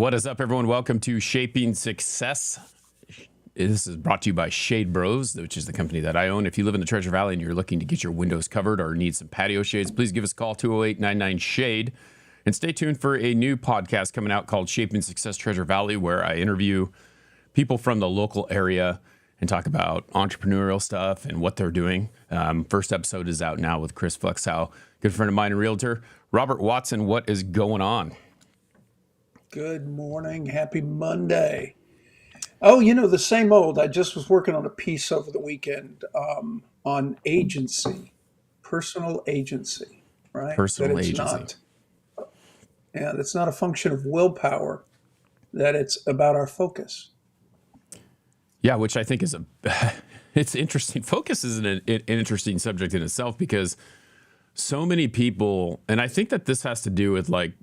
What is up, everyone? Welcome to Shaping Success. This is brought to you by Shade Bros, which is the company that I own. If you live in the Treasure Valley and you're looking to get your windows covered or need some patio shades, please give us a call, 208-99-SHADE. And stay tuned for a new podcast coming out called Shaping Success Treasure Valley, where I interview people from the local area and talk about entrepreneurial stuff and what they're doing. First episode is out now with Chris Flexhow, good friend of mine and realtor. Robert Watson, what is going on? Good morning. Happy Monday. Oh, the same old. I just was working on a piece over the weekend on agency, personal agency, right? Personal That it's agency. not, and it's not a function of willpower, that it's about our focus. Yeah, which I think is it's interesting. Focus is an interesting subject in itself because so many people, and I think that this has to do with like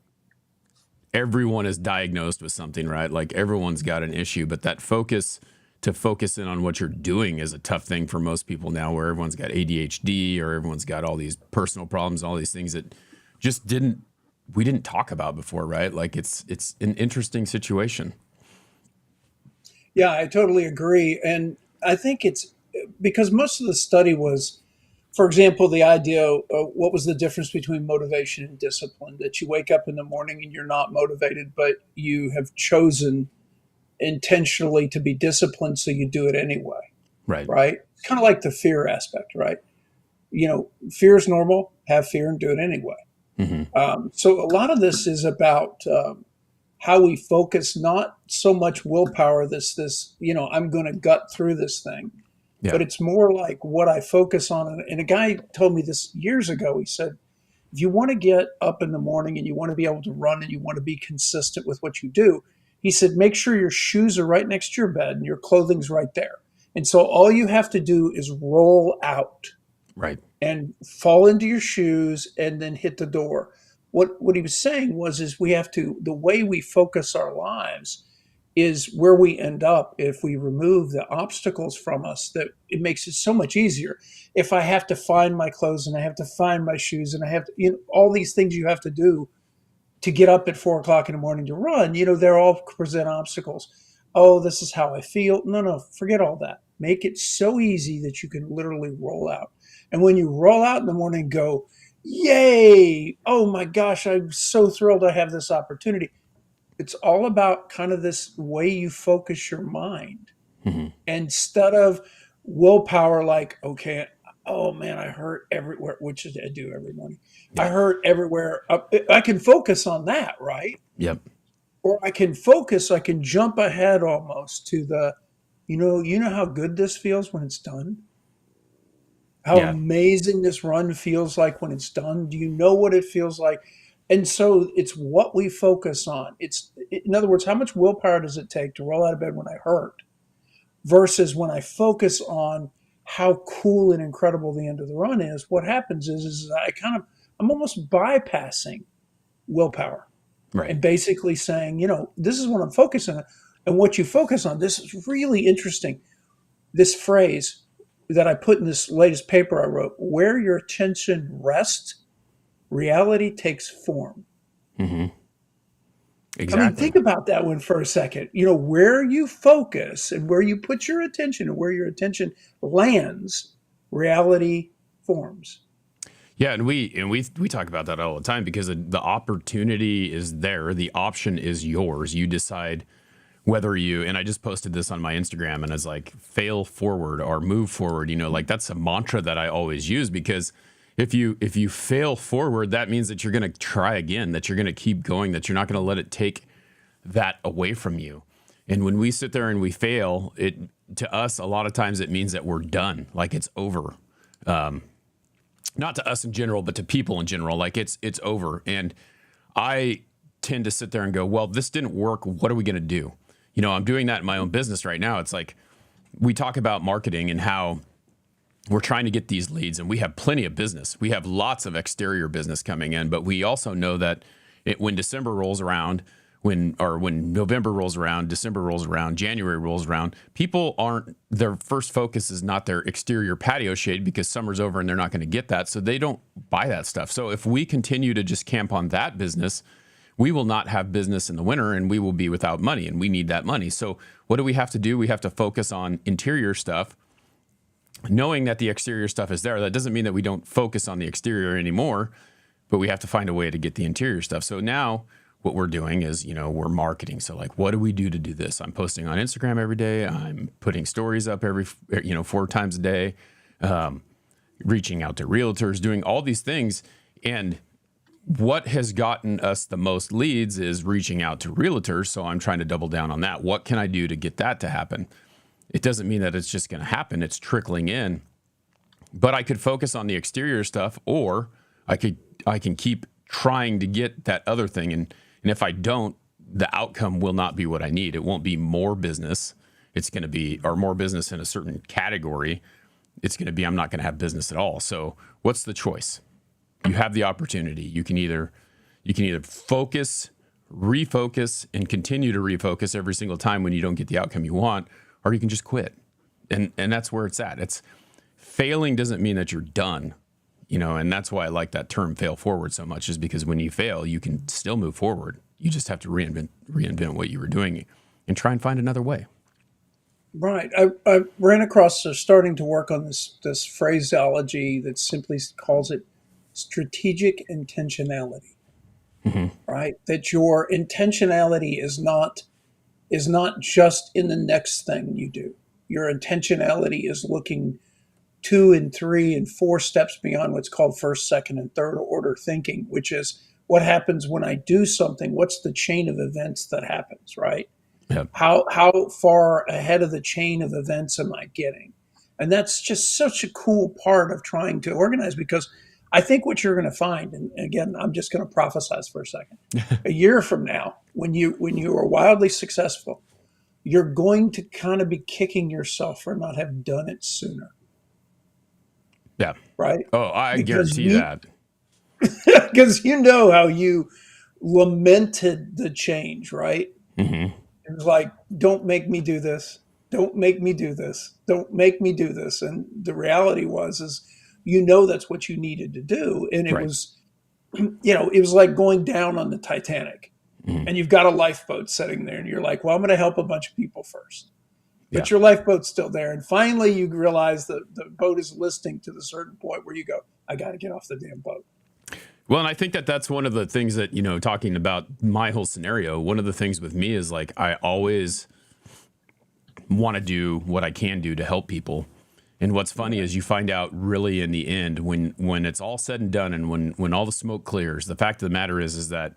everyone is diagnosed with something, right? Like everyone's got an issue, but that focus to focus in on what you're doing is a tough thing for most people now, where everyone's got ADHD or everyone's got all these personal problems, all these things that just we didn't talk about before, right? Like it's an interesting situation. Yeah, I totally agree. And I think it's because most of the study was, for example, the idea of what was the difference between motivation and discipline, that you wake up in the morning and you're not motivated, but you have chosen intentionally to be disciplined, so you do it anyway, Right. right? It's kind of like the fear aspect, right? Fear is normal, have fear and do it anyway. Mm-hmm. So a lot of this is about how we focus, not so much willpower, I'm going to gut through this thing. Yeah. But it's more like what I focus on. And a guy told me this years ago. He said, if you want to get up in the morning and you want to be able to run and you want to be consistent with what you do, he said, make sure your shoes are right next to your bed and your clothing's right there. And so all you have to do is roll out Right. and fall into your shoes and then hit the door. What he was saying is the way we focus our lives is where we end up if we remove the obstacles from us. That it makes it so much easier. If I have to find my clothes and I have to find my shoes and I have to, all these things you have to do to get up at 4 o'clock in the morning to run, they're all present obstacles. Oh, this is how I feel. No, forget all that. Make it so easy that you can literally roll out. And when you roll out in the morning, go, yay! Oh my gosh, I'm so thrilled I have this opportunity. It's all about kind of this way you focus your mind. Mm-hmm. Instead of willpower, like, okay, oh man, I hurt everywhere, which I do every morning. Yeah. I hurt everywhere. I can focus on that, right? Yep. Or I can jump ahead almost to the, you know how good this feels when it's done? How amazing this run feels like when it's done? Do you know what it feels like? And so it's what we focus on. In other words, how much willpower does it take to roll out of bed when I hurt versus when I focus on how cool and incredible the end of the run is? What happens is I'm almost bypassing willpower, Right. and basically saying, this is what I'm focusing on. And what you focus on, this is really interesting. This phrase that I put in this latest paper I wrote, where your attention rests, reality takes form. Mm-hmm. Exactly. I mean, think about that one for a second. Where you focus and where you put your attention and where your attention lands, reality forms. Yeah, and we talk about that all the time because the opportunity is there. The option is yours. You decide whether and I just posted this on my Instagram, and it's like fail forward or move forward. Like that's a mantra that I always use, because if you fail forward, that means that you're going to try again, that you're going to keep going, that you're not going to let it take that away from you. And when we sit there and we fail, to us, a lot of times it means that we're done, like it's over. Not to us in general, but to people in general, like it's over. And I tend to sit there and go, well, this didn't work. What are we going to do? I'm doing that in my own business right now. It's like we talk about marketing and how we're trying to get these leads, and we have plenty of business. We have lots of exterior business coming in, but we also know that when December rolls around, when November rolls around, December rolls around, January rolls around, their first focus is not their exterior patio shade, because summer's over and they're not going to get that. So they don't buy that stuff. So if we continue to just camp on that business, we will not have business in the winter and we will be without money, and we need that money. So what do we have to do? We have to focus on interior stuff, knowing that the exterior stuff is there. That doesn't mean that we don't focus on the exterior anymore, but we have to find a way to get the interior stuff. So now what we're doing is, we're marketing. So like, what do we do to do this? I'm posting on Instagram every day. I'm putting stories up every, 4 times a day, reaching out to realtors, doing all these things. And what has gotten us the most leads is reaching out to realtors. So I'm trying to double down on that. What can I do to get that to happen? It doesn't mean that it's just going to happen. It's trickling in, but I could focus on the exterior stuff, or I can keep trying to get that other thing. And if I don't, the outcome will not be what I need. It won't be more business. It's going to be, or more business in a certain category. It's going to be, I'm not going to have business at all. So what's the choice? You have the opportunity. You can either focus, refocus, and continue to refocus every single time when you don't get the outcome you want, or you can just quit. And that's where it's at. It's failing doesn't mean that you're done, and that's why I like that term fail forward so much, is because when you fail, you can still move forward. You just have to reinvent what you were doing and try and find another way. Right. I ran across starting to work on this phraseology that simply calls it strategic intentionality. Mm-hmm. Right? That your intentionality is not just in the next thing you do. Your intentionality is looking 2 and 3 and 4 steps beyond what's called first, second, and third order thinking, which is what happens when I do something. What's the chain of events that happens, right? Yep. How far ahead of the chain of events am I getting? And that's just such a cool part of trying to organize, because I think what you're going to find, and again, I'm just going to prophesize for a second, a year from now, when you are wildly successful, you're going to kind of be kicking yourself for not have done it sooner. Yeah. Right? Oh, I guarantee that. Because how you lamented the change, right? Mm-hmm. It was like, don't make me do this. Don't make me do this. Don't make me do this. And the reality is that's what you needed to do. And it Right. was, it was like going down on the Titanic. Mm-hmm. And you've got a lifeboat sitting there and you're like, well, I'm going to help a bunch of people first. But Yeah. your lifeboat's still there. And finally you realize that the boat is listing to the certain point where you go, I got to get off the damn boat. Well, and I think that that's one of the things that, talking about my whole scenario, one of the things with me is like, I always want to do what I can do to help people. And what's funny is you find out really in the end, when it's all said and done, and when all the smoke clears, the fact of the matter is that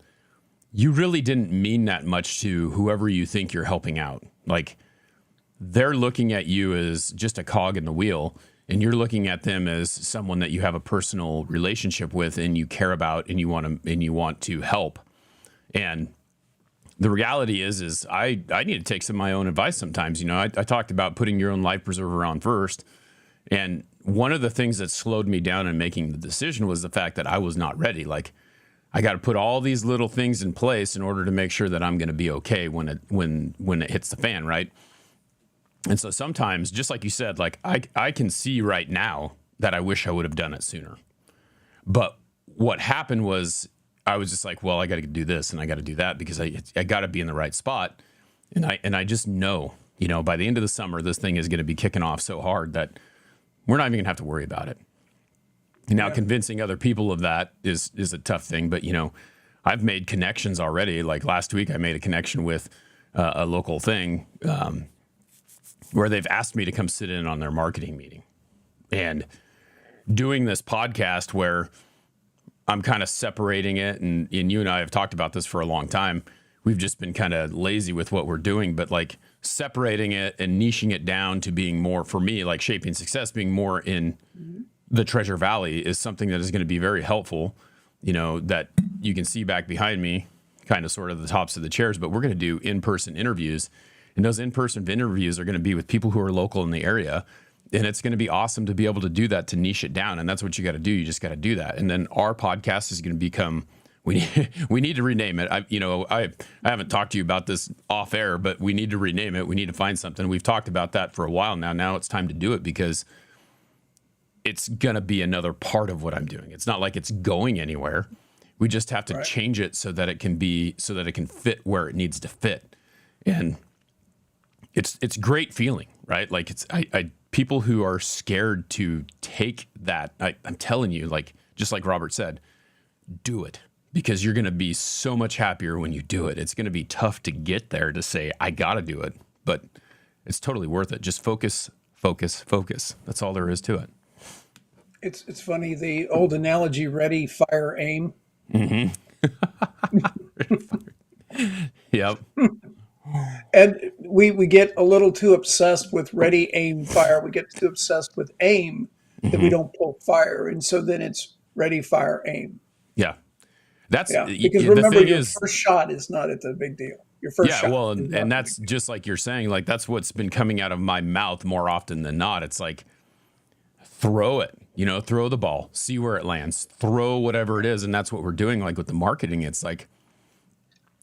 you really didn't mean that much to whoever you think you're helping out. Like, they're looking at you as just a cog in the wheel, and you're looking at them as someone that you have a personal relationship with and you care about and you want to help. And the reality is I need to take some of my own advice sometimes. I talked about putting your own life preserver on first. And one of the things that slowed me down in making the decision was the fact that I was not ready. Like, I got to put all these little things in place in order to make sure that I'm going to be okay when it hits the fan, right? And so sometimes, just like you said, like I can see right now that I wish I would have done it sooner. But what happened was I was just like, well, I got to do this and I got to do that because I got to be in the right spot. And I just know, by the end of the summer, this thing is going to be kicking off so hard that we're not even going to have to worry about it. Now, convincing other people of that is a tough thing. But, I've made connections already. Like last week, I made a connection with a local thing where they've asked me to come sit in on their marketing meeting. And doing this podcast where I'm kind of separating it, and you and I have talked about this for a long time. We've just been kind of lazy with what we're doing, but like separating it and niching it down to being more, for me, like Shaping Success, being more in the Treasure Valley is something that is going to be very helpful, that you can see back behind me, kind of sort of the tops of the chairs, but we're going to do in-person interviews. And those in-person interviews are going to be with people who are local in the area. And it's going to be awesome to be able to do that, to niche it down. And that's what you got to do. You just got to do that. And then our podcast is going to become, we need to rename it. I haven't talked to you about this off air, but we need to rename it. We need to find something. We've talked about that for a while now. Now it's time to do it because it's going to be another part of what I'm doing. It's not like it's going anywhere. We just have to Right. change it so that it can fit where it needs to fit. And it's great feeling, right? Like I people who are scared to take that, I'm telling you, like, just like Robert said, do it, because you're going to be so much happier when you do it. It's going to be tough to get there to say, I got to do it, but it's totally worth it. Just focus, focus, focus. That's all there is to it. It's funny, the old analogy, ready, fire, aim. Yep. And we get a little too obsessed with ready, aim, fire. We get too obsessed with aim that we don't pull fire. And so then it's ready, fire, aim. Yeah. That's Yeah. Because the remember, thing your is, first shot is not at the big deal. Your first yeah, shot well, is and not the that's just like you're saying, like, that's what's been coming out of my mouth more often than not. It's like, throw it, throw the ball, see where it lands, throw whatever it is. And that's what we're doing. Like with the marketing, it's like,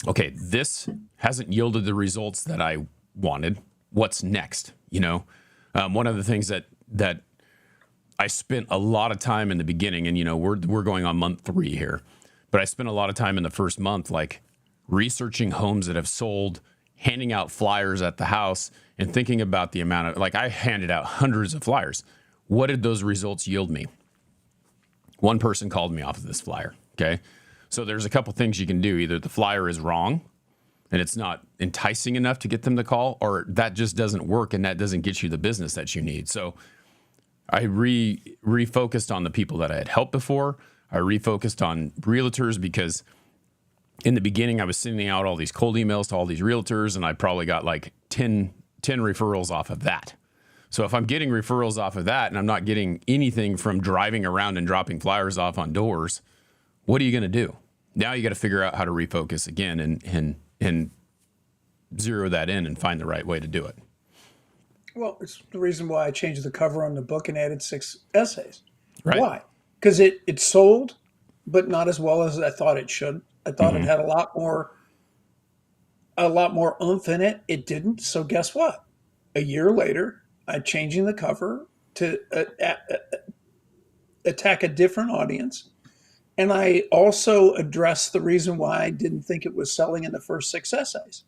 okay, this hasn't yielded the results that I wanted. What's next? One of the things that I spent a lot of time in the beginning, and we're going on month 3 here, but I spent a lot of time in the first month, like researching homes that have sold, handing out flyers at the house, and thinking about the amount of, like, I handed out hundreds of flyers. What did those results yield me? One person called me off of this flyer. Okay. So there's a couple things you can do. Either the flyer is wrong and it's not enticing enough to get them to call, or that just doesn't work and that doesn't get you the business that you need. So I refocused on the people that I had helped before. I refocused on realtors, because in the beginning I was sending out all these cold emails to all these realtors, and I probably got like 10 referrals off of that. So if I'm getting referrals off of that and I'm not getting anything from driving around and dropping flyers off on doors, what are you going to do? Now you got to figure out how to refocus again and zero that in and find the right way to do it. Well, it's the reason why I changed the cover on the book and added 6 essays. Right. Why? Because it sold, but not as well as I thought it should. I thought it had a lot more oomph in it. It didn't. So guess what? A year later, I'm changing the cover to attack a different audience. And I also addressed the reason why I didn't think it was selling in the first 6 essays,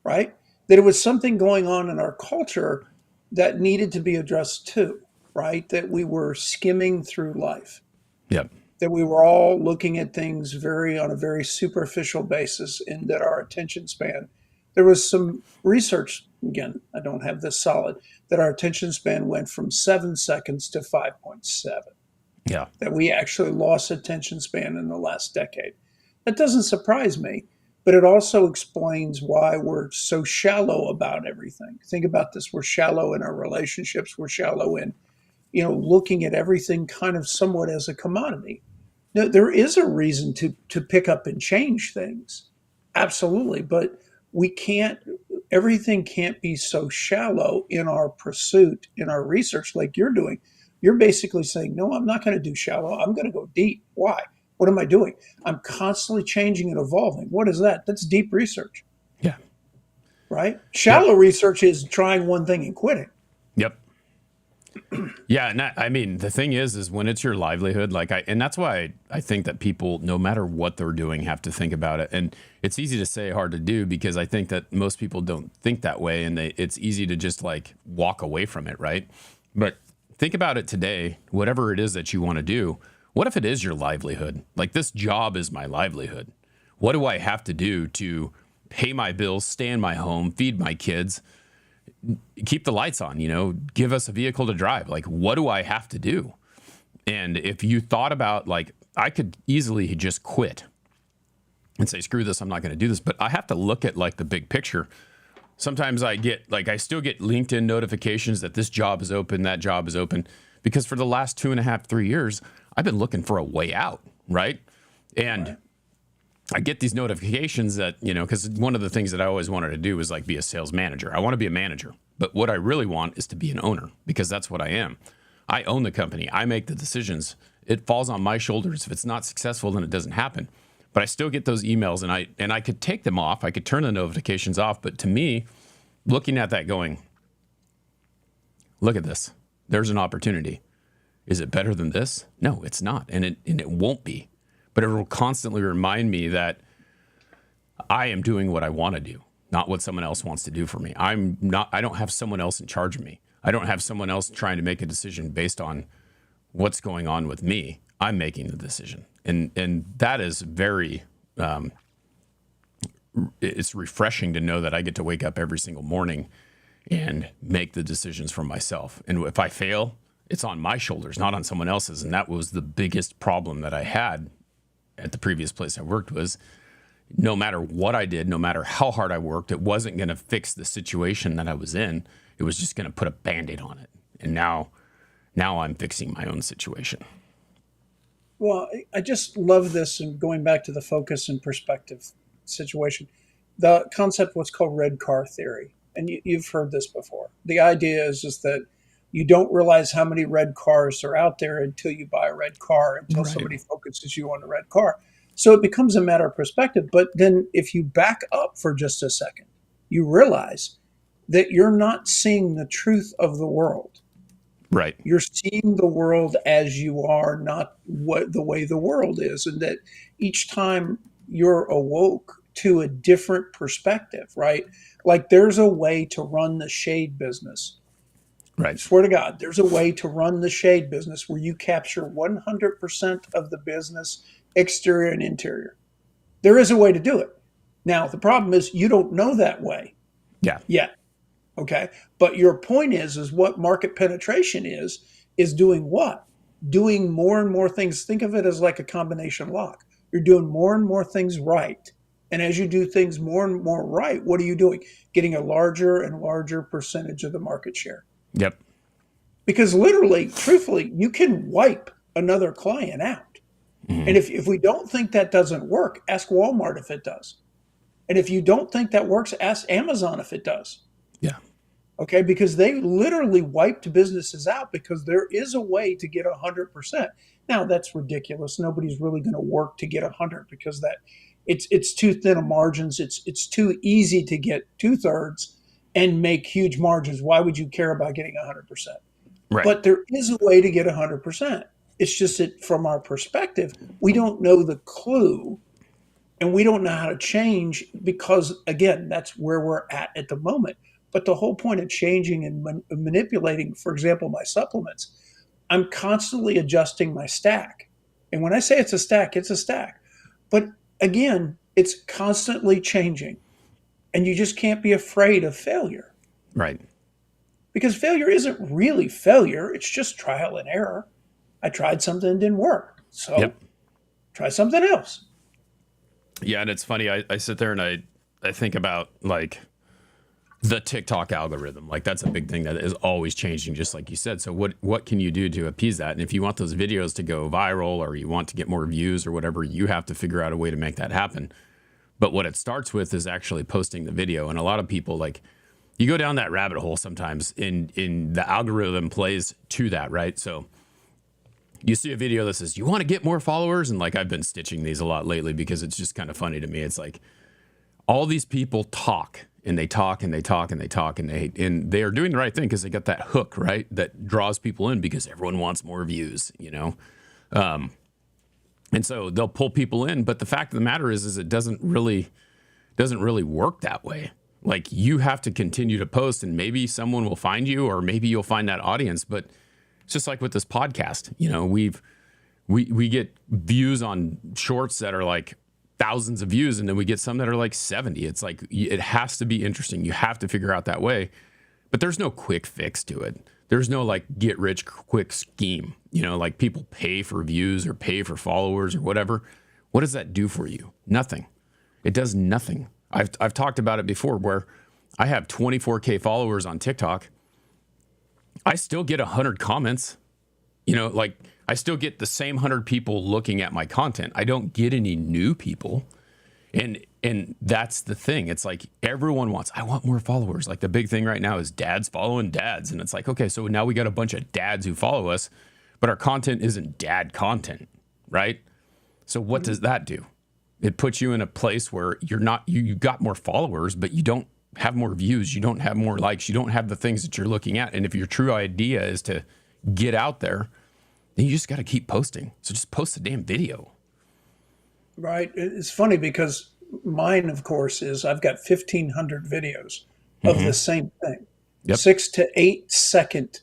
right? That it was something going on in our culture that needed to be addressed too, right? That we were skimming through life, Yep. that we were all looking at things on a very superficial basis, and that our attention span, there was some research, again, I don't have this solid, that our attention span went from 7 seconds to 5.7, Yeah. that we actually lost attention span in the last decade. That doesn't surprise me, but it also explains why we're so shallow about everything. Think about this. We're shallow in our relationships. We're shallow in, looking at everything kind of somewhat as a commodity. Now, there is a reason to pick up and change things. Absolutely. But everything can't be so shallow in our pursuit, in our research like you're doing. You're basically saying, no, I'm not going to do shallow. I'm going to go deep. Why? What am I doing? I'm constantly changing and evolving. What is that? That's deep research, Yeah. right? Yep. Shallow research is trying one thing and quitting. Yep. Yeah, and I mean, the thing is when it's your livelihood, and that's why I think that people, no matter what they're doing, have to think about it. And it's easy to say, hard to do, because I think that most people don't think that way, and it's easy to just like walk away from it, right? But think about it today, whatever it is that you want to do. What if it is your livelihood? Like, this job is my livelihood. What do I have to do to pay my bills, stay in my home, feed my kids, keep the lights on, give us a vehicle to drive? Like, what do I have to do? And if you thought about, like, I could easily just quit and say, screw this, I'm not going to do this. But I have to look at like the big picture. Sometimes I still get LinkedIn notifications that this job is open, that job is open, because for the last 2.5, 3 years, I've been looking for a way out. Right. And I get these notifications that, because one of the things that I always wanted to do was like be a sales manager. I want to be a manager, but what I really want is to be an owner, because that's what I am. I own the company. I make the decisions. It falls on my shoulders. If it's not successful, then it doesn't happen. But I still get those emails, and I could take them off. I could turn the notifications off. But to me, looking at that going, look at this. There's an opportunity. Is it better than this? No, it's not. And it won't be. but it will constantly remind me that I am doing what I want to do, not what someone else wants to do for me. I don't have someone else in charge of me. I don't have someone else trying to make a decision based on what's going on with me. I'm making the decision. And that is very, it's refreshing to know that I get to wake up every single morning and make the decisions for myself. And if I fail, it's on my shoulders, not on someone else's. And that was the biggest problem that I had at the previous place I worked was no matter what I did, no matter how hard I worked, it wasn't going to fix the situation that I was in. It was just going to put a Band-Aid on it. And now I'm fixing my own situation. Well, I just love this, and going back to the focus and perspective situation, the concept what's called red car theory, and you've heard this before. The idea is that you don't realize how many red cars are out there until you buy a red car, until Right. somebody focuses you on a red car. So it becomes a matter of perspective. But then if you back up for just a second, you realize that you're not seeing the truth of the world. Right. You're seeing the world as you are, not what the way the world is, and that each time you're awoke to a different perspective, right? Like there's a way to run the shade business. Right. Swear to God, there's a way to run the shade business where you capture 100% of the business, exterior and interior. There is a way to do it. Now, the problem is you don't know that way Yeah. yet. Okay. But your point is what market penetration is doing what? Doing more and more things. Think of it as like a combination lock. You're doing more and more things right. And as you do things more and more right, what are you doing? Getting a larger and larger percentage of the market share. Yep. Because literally, truthfully, you can wipe another client out. Mhm. And if we don't think that doesn't work, ask Walmart if it does. And if you don't think that works, ask Amazon if it does. Yeah. Okay, because they literally wiped businesses out because there is a way to get 100%. Now that's ridiculous. Nobody's really going to work to get 100 because that it's too thin of margins. It's too easy to get 2/3 and make huge margins. Why would you care about getting 100%? Right. But there is a way to get 100%. It's just that from our perspective, we don't know the clue and we don't know how to change because, again, that's where we're at the moment. But the whole point of changing and manipulating, for example, my supplements, I'm constantly adjusting my stack. And when I say it's a stack, it's a stack. But again, it's constantly changing. And you just can't be afraid of failure Right. because failure isn't really failure. It's just trial and error. I tried something and didn't work. So Yep. try something else. Yeah. And it's funny. I sit there and I think about like the TikTok algorithm. Like that's a big thing that is always changing, just like you said. So what can you do to appease that? And if you want those videos to go viral or you want to get more views or whatever, you have to figure out a way to make that happen. But what it starts with is actually posting the video. And a lot of people like you go down that rabbit hole sometimes in the algorithm plays to that, right? So you see a video that says, you want to get more followers? And like I've been stitching these a lot lately because it's just kind of funny to me. It's like all these people talk and they talk and they talk and they talk and they are doing the right thing because they got that hook, right? That draws people in because everyone wants more views, you know? And so they'll pull people in. But the fact of the matter is it doesn't really work that way. Like you have to continue to post and maybe someone will find you or maybe you'll find that audience. But it's just like with this podcast, you know, we get views on shorts that are like thousands of views and then we get some that are like 70. It's like it has to be interesting. You have to figure out that way. But there's no quick fix to it. There's no like get rich quick scheme. You know, like people pay for views or pay for followers or whatever. What does that do for you? Nothing. It does nothing. I've talked about it before where I have 24K followers on TikTok. I still get 100 comments. You know, like I still get the same 100 people looking at my content. I don't get any new people. And that's the thing. It's like everyone I want more followers. Like the big thing right now is dads following dads. And it's like, okay, so now we got a bunch of dads who follow us, but our content isn't dad content, right? So what does that do? It puts you in a place where you got more followers, but you don't have more views. You don't have more likes. You don't have the things that you're looking at. And if your true idea is to get out there, then you just got to keep posting. So just post a damn video. right. It's funny because mine, of course, is I've got 1,500 videos of the Hmm. same thing, Yep. 6 to 8 second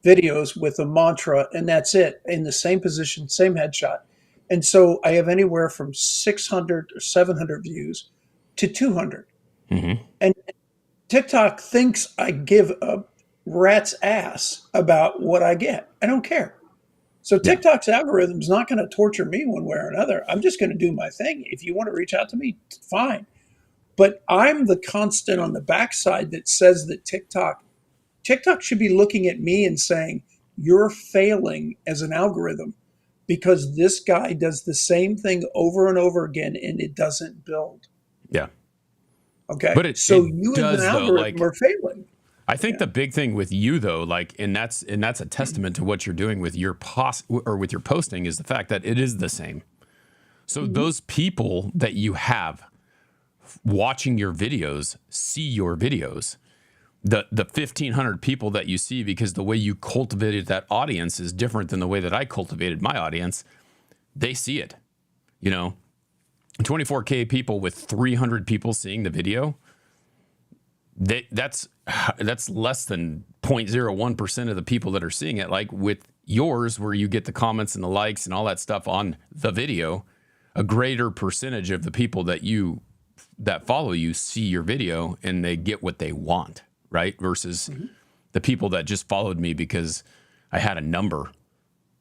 videos with a mantra, and that's it in the same position, same headshot. And so I have anywhere from 600 or 700 views to 200. Hmm. And TikTok thinks I give a rat's ass about what I get. I don't care. So Yeah. TikTok's algorithm is not going to torture me one way or another. I'm just going to do my thing. If you want to reach out to me, fine. But I'm the constant on the backside that says that TikTok should be looking at me and saying, you're failing as an algorithm because this guy does the same thing over and over again and it doesn't build. Yeah. Okay. But So it you as an does though. algorithm Like, are failing. I think Yeah. the big thing with you though, like, and that's a testament to what you're doing with your or with your posting is the fact that it is the same. So Mhm. those people that you have watching your videos see your videos. The 1,500 people that you see, because the way you cultivated that audience is different than the way that I cultivated my audience. They see it. You know, 24K people with 300 people seeing the video. That's less than 0.01% of the people that are seeing it. Like with yours, where you get the comments and the likes and all that stuff on the video, a greater percentage of the people that follow you see your video and they get what they want, right? Versus Mhm. the people that just followed me because I had a number.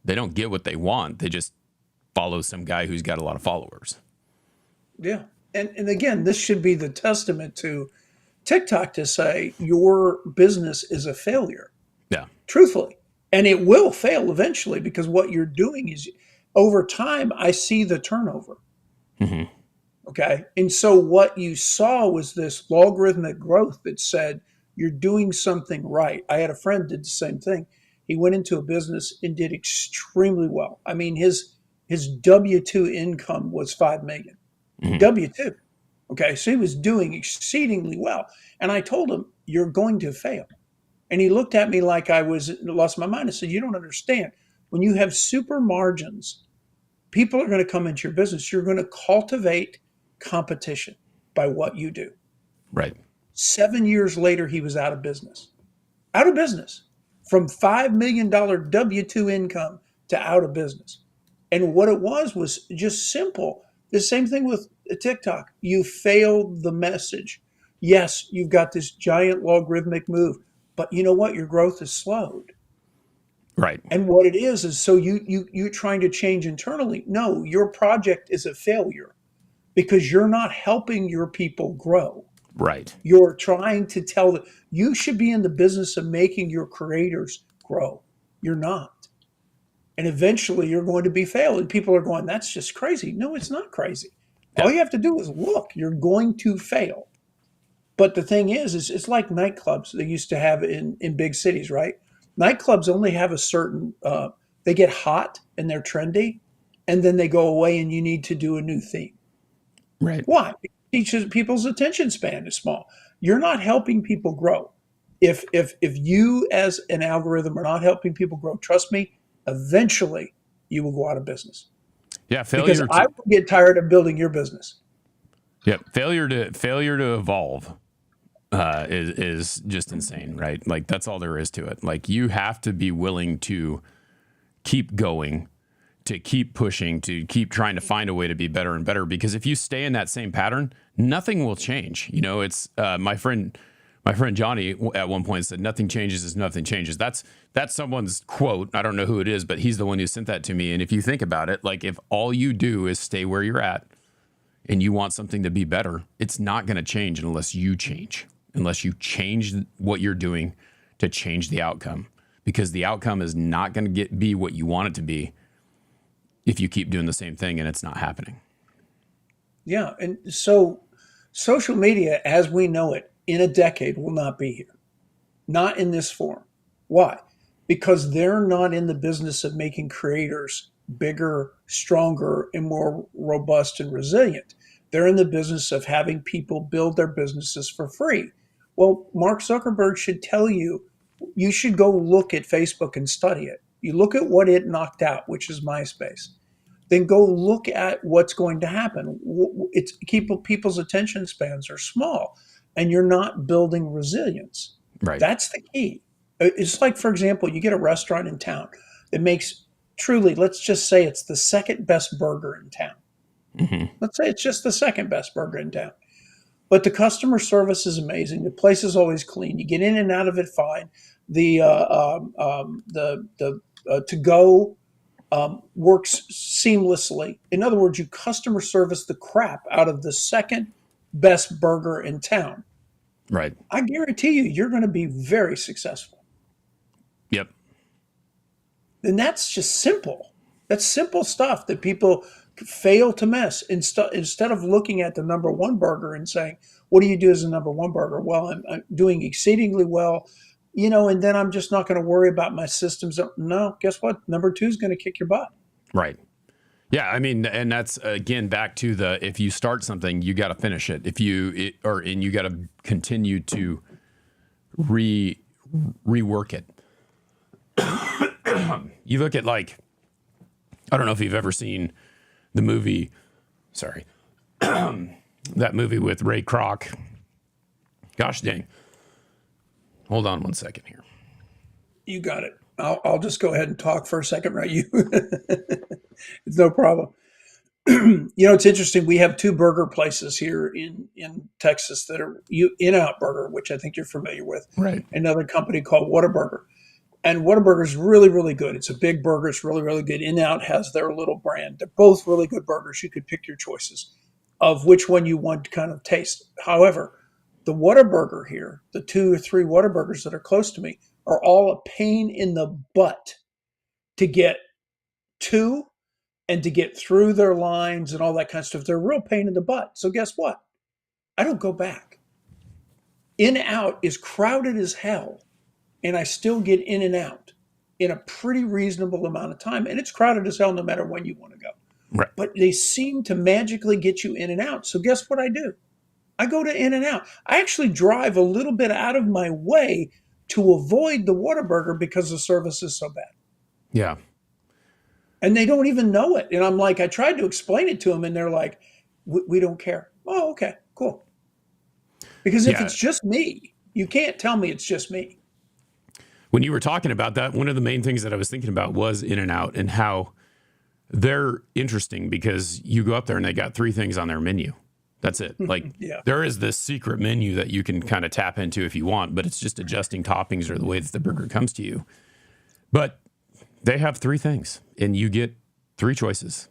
They don't get what they want. They just follow some guy who's got a lot of followers. Yeah. And again, this should be the testament to TikTok to say your business is a failure, Yeah. truthfully. And it will fail eventually because what you're doing is over time, I see the turnover. Hmm. Okay. And so what you saw was this logarithmic growth that said you're doing something right. I had a friend did the same thing. He went into a business and did extremely well. I mean, his W-2 income was 5 million. Hmm. W-2. Okay. So he was doing exceedingly well. And I told him, you're going to fail. And he looked at me like I was lost my mind. I said, you don't understand. When you have super margins, people are going to come into your business. You're going to cultivate competition by what you do. Right. 7 years later, he was out of business. Out of business from $5 million W-2 income to out of business. And what it was just simple. The same thing with TikTok. You failed the message. Yes, you've got this giant logarithmic move, but you know what? Your growth is slowed. Right. And what it is so you're trying to change internally. No, your project is a failure because you're not helping your people grow. Right. You're trying to tell them you should be in the business of making your creators grow. You're not. And eventually you're going to be failed. And people are going, that's just crazy. No, it's not crazy. Yeah. All you have to do is look, you're going to fail. But the thing is it's like nightclubs they used to have in big cities, right? Nightclubs only have a certain, they get hot and they're trendy, and then they go away and you need to do a new theme. Right. Why? Teaches people's attention span is small. You're not helping people grow. If you as an algorithm are not helping people grow, trust me, eventually you will go out of business Yeah. because Failure I to will get tired of building your business. Yeah, failure to evolve is just insane, right? Like that's all there is to it. Like you have to be willing to keep going, to keep pushing, to keep trying to find a way to be better and better. Because if you stay in that same pattern, nothing will change. You know, it's my friend Johnny at one point said, "Nothing changes as nothing changes." That's someone's quote. I don't know who it is, but he's the one who sent that to me. And if you think about it, like if all you do is stay where you're at and you want something to be better, it's not going to change unless you change, unless you change what you're doing to change the outcome, because the outcome is not going to be what you want it to be if you keep doing the same thing and it's not happening. Yeah, and so social media as we know it in a decade will not be here. Not in this form. Why? Because they're not in the business of making creators bigger, stronger, and more robust and resilient. They're in the business of having people build their businesses for free. Well, Mark Zuckerberg should tell you, you should go look at Facebook and study it. You look at what it knocked out, which is MySpace. then go look at what's going to happen. It's people's attention spans are small, and you're not building resilience. Right. That's the key. It's like, for example, you get a restaurant in town that makes truly, let's just say it's the second best burger in town. Hmm. Let's say it's just the second best burger in town. But the customer service is amazing. The place is always clean. You get in and out of it fine. The to go works seamlessly. In other words, you customer service the crap out of the second best burger in town. Right. I guarantee you, you're going to be very successful. Yep. And that's just simple. That's simple stuff that people fail to miss. Instead of looking at the number one burger and saying, what do you do as a number one burger? Well, I'm doing exceedingly well, and then I'm just not going to worry about my systems. No, guess what? Number two is going to kick your butt. Right. Yeah, I mean, and that's again back to the if you start something, you got to finish it. And you got to continue to rework it. You look at like, I don't know if you've ever seen the movie. Sorry, that movie with Ray Kroc. Gosh dang. Hold on one second here. You got it. I'll just go ahead and talk for a second, right? It's no problem. It's interesting. We have two burger places here in Texas that are In-N-Out Burger, which I think you're familiar with. Right. Another company called Whataburger. And Whataburger is really, really good. It's a big burger. It's really, really good. In-N-Out has their little brand. They're both really good burgers. You could pick your choices of which one you want to kind of taste. However, the Whataburger here, the 2 or 3 Whataburgers that are close to me, are all a pain in the butt to get to and to get through their lines and all that kind of stuff. They're a real pain in the butt. So guess what? I don't go back. In-Out is crowded as hell, and I still get in and out in a pretty reasonable amount of time. And it's crowded as hell no matter when you want to go. Right. But they seem to magically get you in and out. So guess what I do? I go to In-N-Out. I actually drive a little bit out of my way to avoid the Whataburger because the service is so bad. Yeah. And they don't even know it. And I'm like, I tried to explain it to them, and they're like, we don't care. Oh, okay, cool. Because if it's just me, you can't tell me it's just me. When you were talking about that, one of the main things that I was thinking about was In-N-Out and how they're interesting because you go up there and they got 3 things on their menu. That's it. Like There is this secret menu that you can kind of tap into if you want, but it's just adjusting toppings or the way that the burger comes to you. But they have 3 things and you get 3 choices.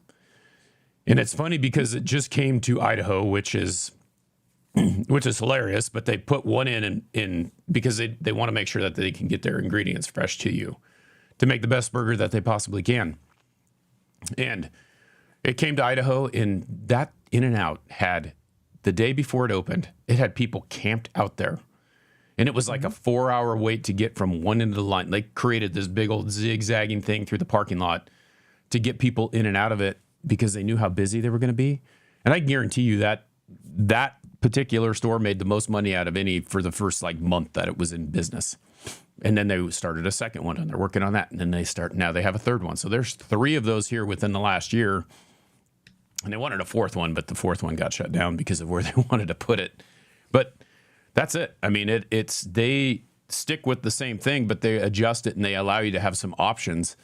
And it's funny because it just came to Idaho, which is hilarious, but they put one in because they want to make sure that they can get their ingredients fresh to you to make the best burger that they possibly can. And it came to Idaho, and that In-N-Out had, the day before it opened, it had people camped out there. And it was like a 4-hour wait to get from one end of the line. They created this big old zigzagging thing through the parking lot to get people in and out of it because they knew how busy they were going to be. And I guarantee you that particular store made the most money out of any for the first month that it was in business. And then they started a second one and they're working on that. And then now they have a third one. So there's 3 of those here within the last year. And they wanted a 4th one, but the 4th one got shut down because of where they wanted to put it. But that's it. I mean, they stick with the same thing, but they adjust it and they allow you to have some options.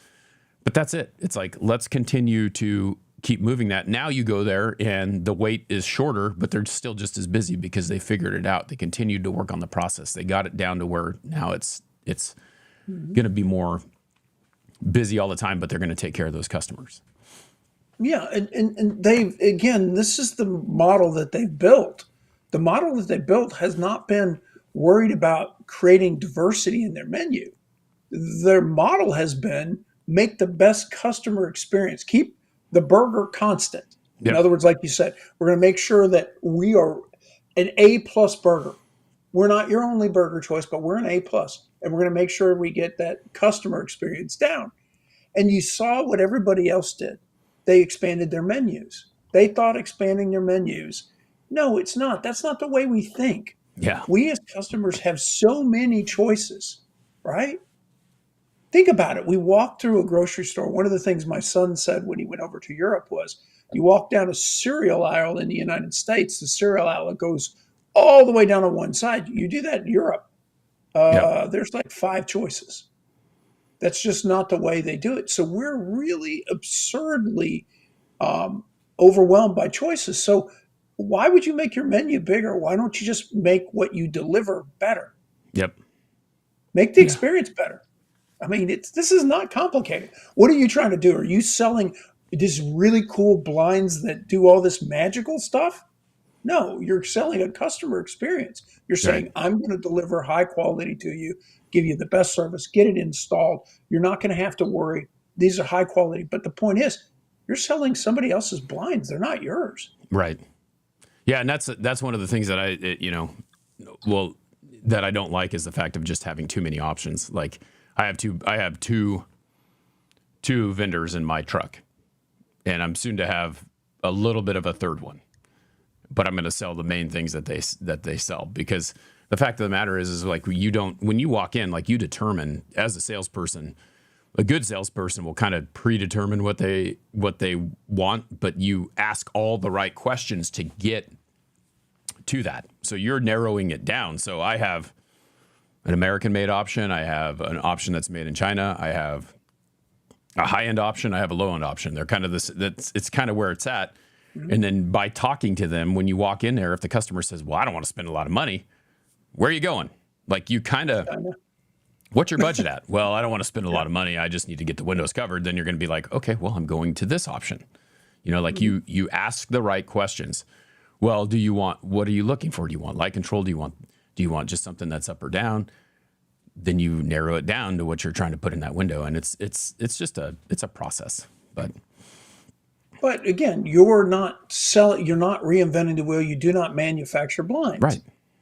But that's it. It's like, let's continue to keep moving that. Now you go there and the wait is shorter, but they're still just as busy because they figured it out. They continued to work on the process. They got it down to where now it's going to be more busy all the time, but they're going to take care of those customers. Yeah. And they've, again, this is the model that they've built. The model that they built has not been worried about creating diversity in their menu. Their model has been make the best customer experience, keep the burger constant. In other words, like you said, we're going to make sure that we are an A+ burger. We're not your only burger choice, but we're an A+. And we're going to make sure we get that customer experience down. And you saw what everybody else did. They expanded their menus. They thought expanding their menus. No, it's not. That's not the way we think. Yeah. We as customers have so many choices, right? Think about it. We walked through a grocery store. One of the things my son said when he went over to Europe was, you walk down a cereal aisle in the United States, the cereal aisle goes all the way down on one side. You do that in Europe, Yep. there's like five choices. That's just not the way they do it. So we're really absurdly um, overwhelmed by choices. So why would you make your menu bigger? Why don't you just make what you deliver better? Yep. Make the Yeah. experience better. I mean, this is not complicated. What are you trying to do? Are you selling these really cool blinds that do all this magical stuff? No, you're selling a customer experience. You're Right. saying, I'm going to deliver high quality to you, give you the best service, get it installed. You're not going to have to worry. These are high quality. But the point is, you're selling somebody else's blinds. They're not yours. Right. Yeah, and that's one of the things that well, that I don't like is the fact of just having too many options. Like I have two vendors in my truck, and I'm soon to have a little bit of a third one. But I'm going to sell the main things that they sell, because the fact of the matter is like you don't, when you walk in, like, you determine as a salesperson. A good salesperson will kind of predetermine what they want, but you ask all the right questions to get to that. So you're narrowing it down. So I have an American-made option. I have an option that's made in China. I have a high-end option. I have a low-end option. They're kind of this. It's kind of where it's at. And then by talking to them, when you walk in there, if the customer says, "Well, I don't want to spend a lot of money," where are you going? Like, you kind of, what's your budget at? Well, I don't want to spend a lot of money. I just need to get the windows covered. Then you're going to be like, okay, well, I'm going to this option. Like, you ask the right questions. Well, what are you looking for? Do you want light control? Do you want just something that's up or down? Then you narrow it down to what you're trying to put in that window. And it's just it's a process, But again, you're not selling, you're not reinventing the wheel. You do not manufacture right. blinds.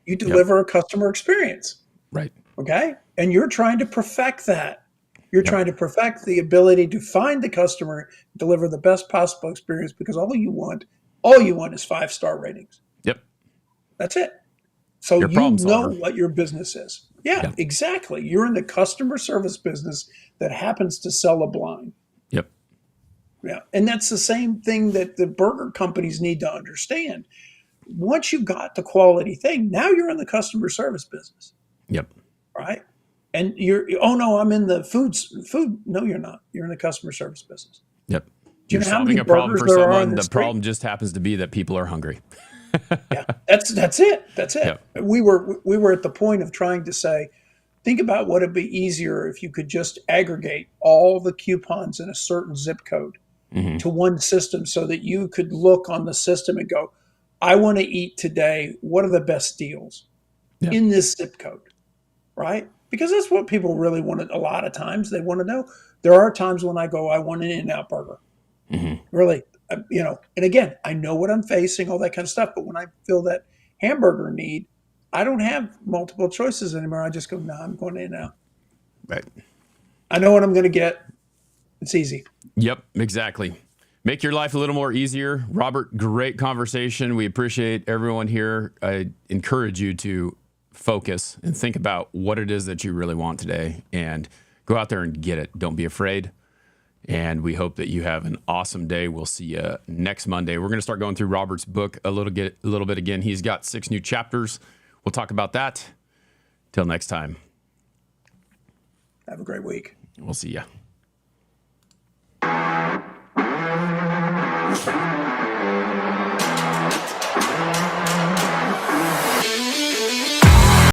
You Yep. deliver a customer experience. Right. Okay. And you're trying to perfect that. You're Yep. trying to perfect the ability to find the customer, deliver the best possible experience, because all you want is 5-star ratings. Yep. That's it. So You're a you problem know solver. what your business is. Yeah, Yep. exactly. You're in the customer service business that happens to sell a blind. Yep. Yeah. And that's the same thing that the burger companies need to understand. Once you got the quality thing, now you're in the customer service business, Yep. right? And oh no, I'm in the food. No, you're not. You're in the customer service business. Yep. Do you You're know how solving many a problem burgers for there are on someone. the The street? problem just happens to be that people are hungry. Yeah, that's it. That's it. Yep. We were at the point of trying to say, think about what it'd be easier if you could just aggregate all the coupons in a certain zip code Hmm. to one system, so that you could look on the system and go, I want to eat today. What are the best deals Yeah. in this zip code? Right? Because that's what people really want. A lot of times they want to know. There are times when I go, I want an In-N-Out burger. Hmm. Really, and again, I know what I'm facing, all that kind of stuff. But when I feel that hamburger need, I don't have multiple choices anymore. I just go, no, I'm going In-N-Out. Right. I know what I'm going to get. It's easy. Yep, exactly. Make your life a little more easier. Robert, great conversation. We appreciate everyone here. I encourage you to focus and think about what it is that you really want today, and go out there and get it. Don't be afraid. And we hope that you have an awesome day. We'll see you next Monday. We're going to start going through Robert's book a little bit again. He's got 6 new chapters. We'll talk about that. Till next time. Have a great week. We'll see you.